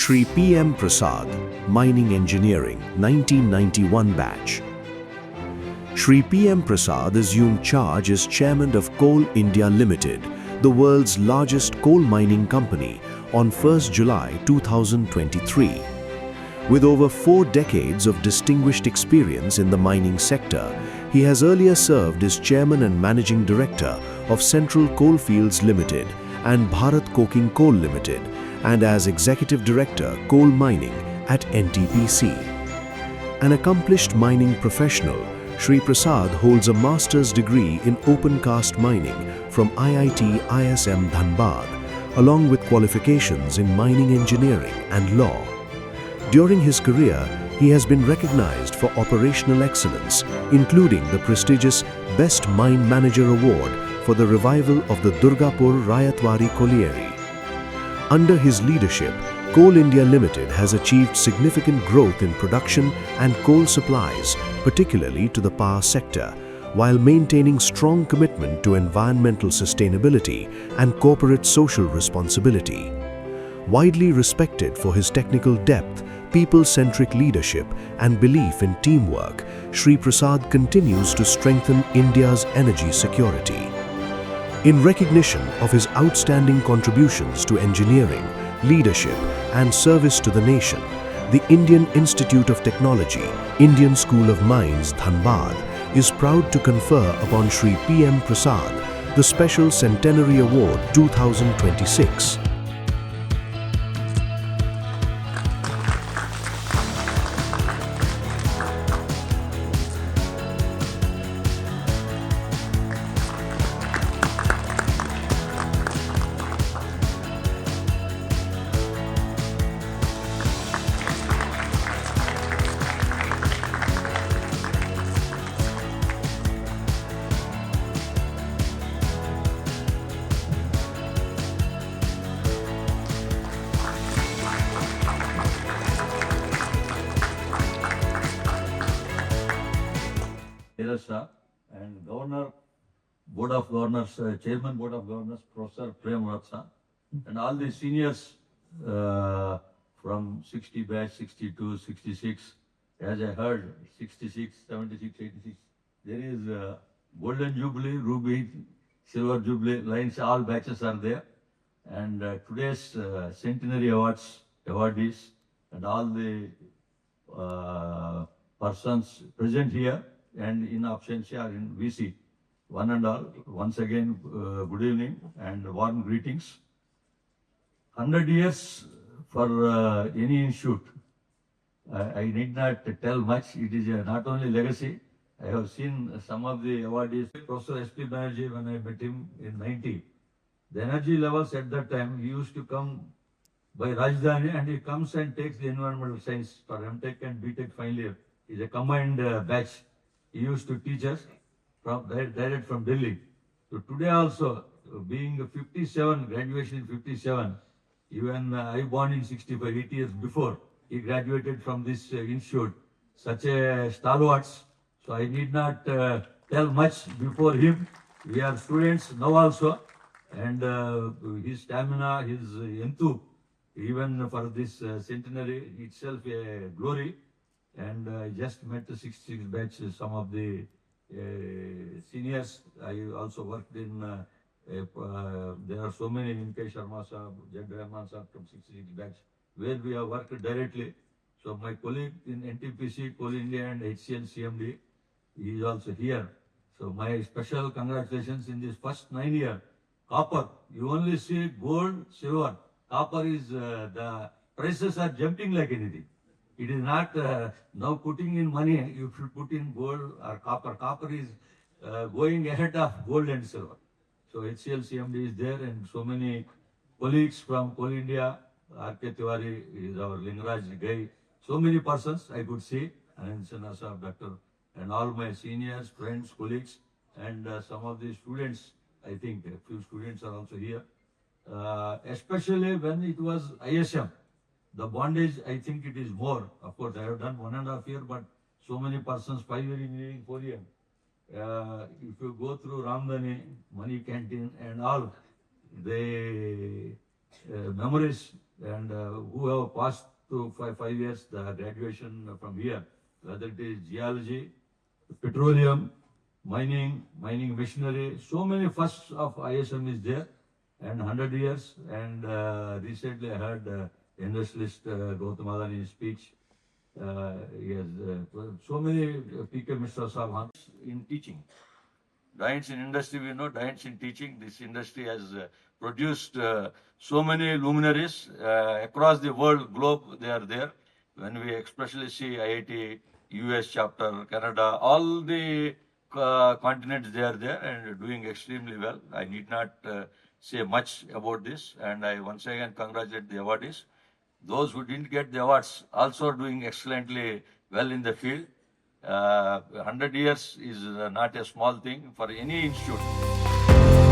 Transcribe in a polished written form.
Shri P.M. Prasad, Mining Engineering, 1991 batch. Shri P.M. Prasad assumed charge as chairman of Coal India Limited, the world's largest coal mining company, on 1st July 2023. With over 4 decades of distinguished experience in the mining sector, he has earlier served as chairman and managing director of Central Coalfields Limited and Bharat Coking Coal Limited, and as executive director coal mining at NTPC. An accomplished mining professional, Shri Prasad holds a master's degree in open cast mining from IIT ISM Dhanbad, along with qualifications in mining engineering and law. During his career, he has been recognized for operational excellence, including the prestigious Best Mine Manager Award for the revival of the Durgapur Rayatwari Colliery. Under his leadership, Coal India Limited has achieved significant growth in production and coal supplies, particularly to the power sector, while maintaining strong commitment to environmental sustainability and corporate social responsibility. Widely respected for his technical depth, people-centric leadership and belief in teamwork, Shri Prasad continues to strengthen India's energy security. In recognition of his outstanding contributions to engineering, leadership and service to the nation, the Indian Institute of Technology, Indian School of Mines, Dhanbad, is proud to confer upon Shri P.M. Prasad the Special Centenary Award 2026. Sir, and Governor, Board of Governors, Chairman Board of Governors, Professor Prem Ratsa, and all the seniors from 60 batch, 62, 66, as I heard, 66, 76, 86. There is Golden Jubilee, Ruby, Silver Jubilee, lines, all batches are there. And today's Centenary Awards, awardees, and all the persons present here and in absentia or in VC, one and all, once again, good evening and warm greetings. 100 years for any institute. I need not tell much. It is not only legacy. I have seen some of the awardees. Professor S.P. Banerjee, when I met him in 90, the energy levels at that time, he used to come by Rajdhani and he comes and takes the environmental science for MTech and BTech final year. It's a combined batch. He used to teach us from direct from Delhi. So today also, being 57, graduation in 57, even I born in 65, 8 years before, he graduated from this institute. Such a stalwarts. So I need not tell much before him. We are students now also, and his stamina, his enthu, even for this centenary itself a glory. And I just met the 66 batch, some of the seniors. I also worked in, there are so many, Inke Sharma Sahab, Jag Rahman Sahab from 66 batch, where we have worked directly. So my colleague in NTPC, Coal India and HCL CMD, he is also here. So my special congratulations in this first 9 years. Copper, you only see gold, silver. Copper is, the prices are jumping like anything. It is not now putting in money, you should put in gold or copper. Copper is going ahead of gold and silver. So HCL CMD is there and so many colleagues from Coal India, R.K. Tiwari is our Lingaraj guy. So many persons I could see, and Sinha Sahab, Doctor, and all my seniors, friends, colleagues, and some of the students, I think a few students are also here. Especially when it was ISM. The bondage, I think it is more. Of course, I have done 1.5 years, but so many persons, 5 years engineering, 4 years. If you go through Ramdhani, Money Canteen and all, they memories, and who have passed through 5 years the graduation from here, whether it is geology, petroleum, mining machinery, so many firsts of ISM is there, and 100 years. And recently I heard industrialist Gautam Adani's speech. He has so many PK Mr. Saab in teaching. Giants in industry, we know, giants in teaching. This industry has produced so many luminaries across the world, globe, they are there. When we especially see IIT, US chapter, Canada, all the continents, they are there and doing extremely well. I need not say much about this, and I once again congratulate the awardees. Those who didn't get the awards also are doing excellently well in the field. 100 years is not a small thing for any institute.